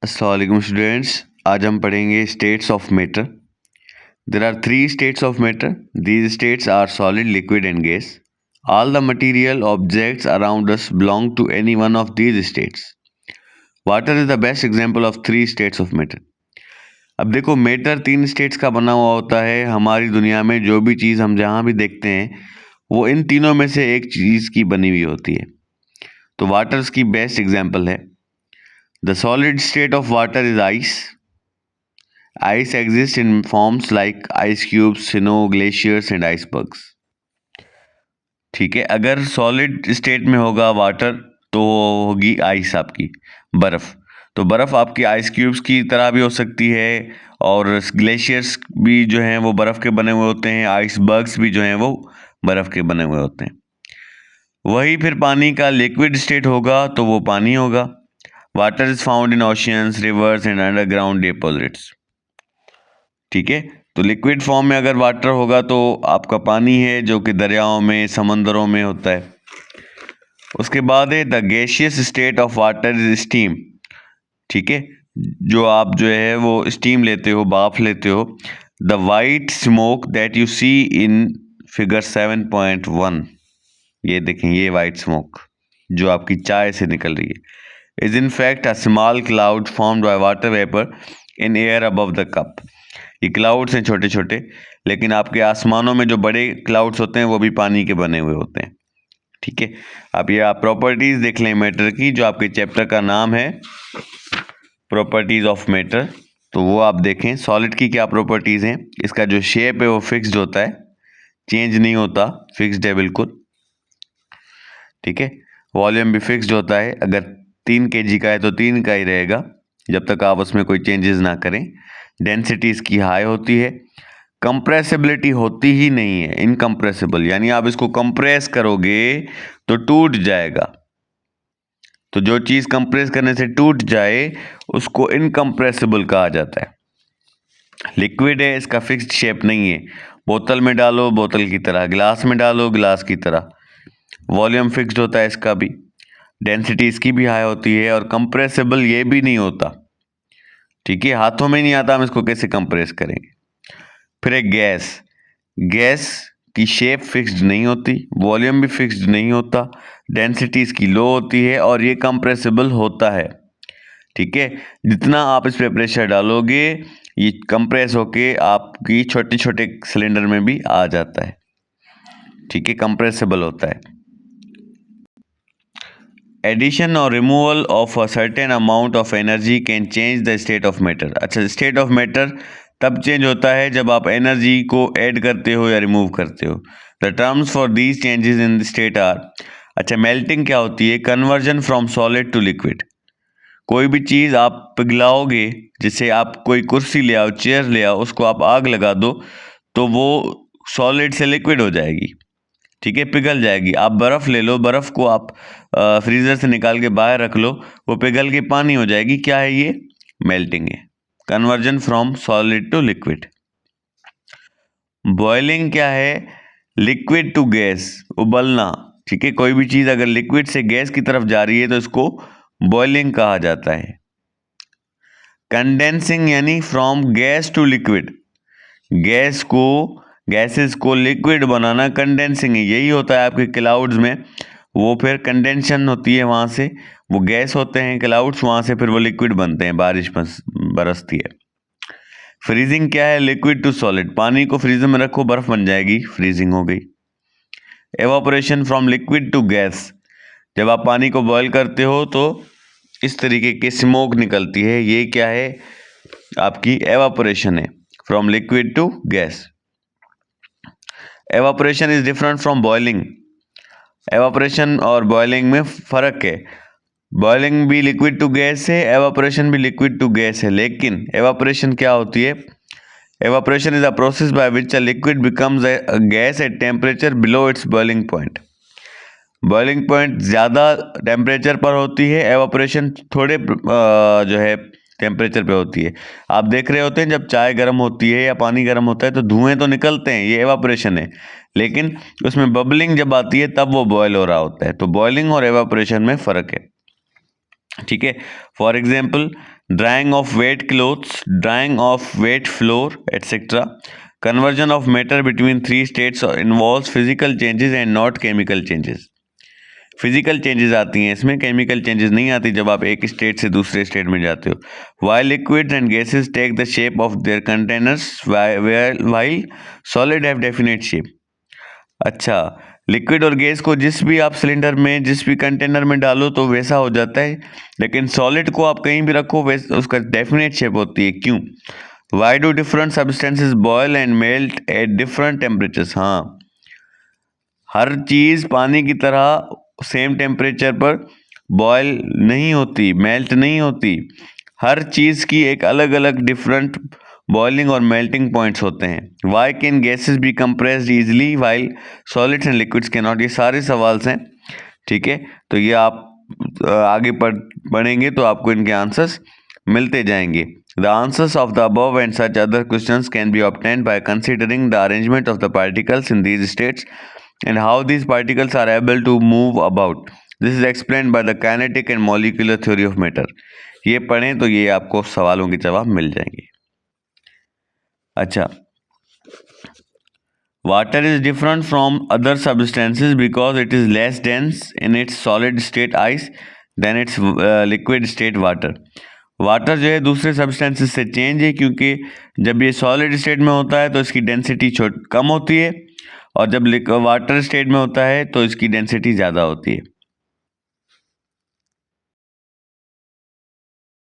अस्सलाम वालेकुम स्टूडेंट्स। आज हम पढ़ेंगे states of matter. There are three states of matter. These states are solid, liquid and gas. All the material objects around us belong to any one of these states. Water is the best example of three states of matter. अब देखो, matter तीन states का बना हुआ होता है। हमारी दुनिया में जो भी चीज़ हम जहाँ भी देखते हैं वो इन तीनों में से एक चीज़ की बनी हुई होती है। तो वाटर की बेस्ट एग्जाम्पल है। The solid state of water is ice. Ice exists in forms like ice cubes, snow, glaciers and icebergs. ठीक है, अगर सॉलिड स्टेट में होगा वाटर तो होगी आइस आपकी, बर्फ। तो बर्फ आपकी आइस क्यूब्स की तरह भी हो सकती है और ग्लेशियर्स भी जो हैं वो बर्फ के बने हुए होते हैं, आइसबर्ग्स भी जो हैं वो बर्फ के बने हुए होते हैं। वही फिर पानी का लिक्विड स्टेट होगा तो वो पानी होगा। Water is found in oceans, reverse and underground deposits. ठीक है, तो लिक्विड फॉर्म में अगर वाटर होगा तो आपका पानी है जो कि दरियाओं में, समंदरों में होता है। उसके बाद है the gaseous state of water is steam. ठीक है, जो आप जो है वो स्टीम लेते हो, भाप लेते हो। The white smoke that you see in figure 7.1, ये देखें, ये वाइट स्मोक जो आपकी चाय से निकल रही है, is in fact a small cloud formed by water vapour in air above the cup. ये क्लाउड्स हैं छोटे छोटे, लेकिन आपके आसमानों में जो बड़े क्लाउड्स होते हैं वो भी पानी के बने हुए होते हैं। ठीक है, अब ये आप प्रॉपर्टीज देख लें मैटर की, जो आपके चैप्टर का नाम है प्रॉपर्टीज ऑफ मैटर। तो वो आप देखें सॉलिड की क्या प्रॉपर्टीज हैं। इसका जो शेप है वो फिक्स्ड होता है, चेंज नहीं होता, फिक्स्ड है बिल्कुल। ठीक है, वॉल्यूम भी फिक्स्ड होता है, अगर 3 kg का है तो 3 का ही रहेगा जब तक आप उसमें कोई चेंजेस ना करें। डेंसिटी इसकी हाई होती है। कंप्रेसिबिलिटी होती ही नहीं है, इनकम्प्रेसिबल, यानी आप इसको कंप्रेस करोगे तो टूट जाएगा। तो जो चीज़ कंप्रेस करने से टूट जाए उसको इनकम्प्रेसिबल कहा जाता है। लिक्विड है, इसका फिक्स्ड शेप नहीं है। बोतल में डालो बोतल की तरह, गिलास में डालो गिलास की तरह। वॉल्यूम फिक्स्ड होता है इसका भी, डेंसिटी इसकी भी हाई होती है, और कंप्रेसिबल ये भी नहीं होता। ठीक है, हाथों में नहीं आता, हम इसको कैसे कंप्रेस करेंगे। फिर एक गैस, गैस की शेप फिक्स्ड नहीं होती, वॉल्यूम भी फिक्स्ड नहीं होता, डेंसिटी इसकी लो होती है और ये कंप्रेसिबल होता है। ठीक है, जितना आप इस पे प्रेशर डालोगे ये कंप्रेस होके आपकी छोटे छोटे सिलेंडर में भी आ जाता है। ठीक है, कंप्रेसिबल होता है। एडिशन और removal of a certain amount of energy can change the state of matter. अच्छा, स्टेट ऑफ मैटर तब चेंज होता है जब आप एनर्जी को ऐड करते हो या रिमूव करते हो। The terms for these changes in the state are, अच्छा, मेल्टिंग क्या होती है, conversion from solid to liquid. कोई भी चीज़ आप पिघलाओगे, जैसे आप कोई कुर्सी ले आओ, चेयर ले आओ, उसको आप आग लगा दो तो वो सॉलिड से लिक्विड हो जाएगी। ठीक है, पिघल जाएगी। आप बर्फ़ ले लो, बर्फ़ को आप फ्रीज़र से निकाल के बाहर रख लो, वो पिघल के पानी हो जाएगी। क्या है ये? मेल्टिंग है, conversion from solid to liquid. Boiling क्या है? लिक्विड टू गैस, उबलना। ठीक है, कोई भी चीज़ अगर लिक्विड से गैस की तरफ जा रही है तो इसको बॉइलिंग कहा जाता है। कंडेंसिंग यानी from gas to liquid, gases को लिक्विड बनाना कंडेंसिंग है। यही होता है आपके क्लाउड्स में, वो फिर कंडेंशन होती है, वहाँ से वो गैस होते हैं क्लाउड्स, वहाँ से फिर वो लिक्विड बनते हैं, बारिश बरसती है। फ्रीजिंग क्या है? लिक्विड टू सॉलिड, पानी को फ्रीजर में रखो बर्फ बन जाएगी, फ्रीजिंग हो गई। Evaporation from liquid to gas, जब आप पानी को बॉयल करते हो तो इस तरीके की स्मोक निकलती है, ये क्या है? आपकी एवापोरेशन है, from liquid to gas. Evaporation is different from boiling. Evaporation और बॉइलिंग में फ़र्क है। बॉइलिंग भी लिक्विड टू गैस है, एवापोरेशन भी लिक्विड टू गैस है, लेकिन एवापोरेशन क्या होती है? Evaporation is a process by which a liquid becomes a gas at temperature below its boiling point. Boiling point ज़्यादा टेम्परेचर पर होती है, एवापोरेशन थोड़े जो है टेम्परेचर पे होती है। आप देख रहे होते हैं जब चाय गर्म होती है या पानी गर्म होता है तो धुएं तो निकलते हैं, ये एवापोरेशन है, लेकिन उसमें बबलिंग जब आती है तब वो बॉयल हो रहा होता है। तो बॉइलिंग और एवापोरेशन में फ़र्क है। ठीक है। For example drying of wet clothes, drying of wet floor etcetera. Conversion of matter between three states involves physical changes and not chemical changes. Physical changes आती हैं इसमें, केमिकल चेंजेस नहीं आती जब आप एक स्टेट से दूसरे स्टेट में जाते हो। While liquids and gases take the shape of their containers while solid have definite shape. अच्छा, लिक्विड और गैस को जिस भी आप सिलेंडर में, जिस भी कंटेनर में डालो तो वैसा हो जाता है, लेकिन सॉलिड को आप कहीं भी रखो वैसे उसका डेफिनेट शेप होती है। क्यों? Why do different substances boil and melt at different temperatures. हाँ, हर चीज़ पानी की तरह सेम टेम्परेचर पर बॉयल नहीं होती, मेल्ट नहीं होती। हर चीज़ की एक अलग अलग डिफरेंट बॉइलिंग और मेल्टिंग पॉइंट्स होते हैं। Why can gases be compressed easily while solids and liquids can not. ये सारे सवाल हैं, ठीक है। तो ये आप आगे पढ़ेंगे तो आपको इनके आंसर्स मिलते जाएंगे। The answers of the above and such other questions can be obtained by considering the arrangement of the particles in these states and how these particles are able to move about. This is explained by the kinetic and molecular theory of matter. ये पढ़ें तो ये आपको सवालों के जवाब मिल जाएंगे। अच्छा, water is different from other substances because it is less dense in its solid state ice than its liquid state water. Water जो है दूसरे सब्सटेंसेस से चेंज है क्योंकि जब ये सॉलिड स्टेट में होता है तो इसकी डेंसिटी कम होती है, और जब वाटर स्टेट में होता है तो इसकी डेंसिटी ज़्यादा होती है।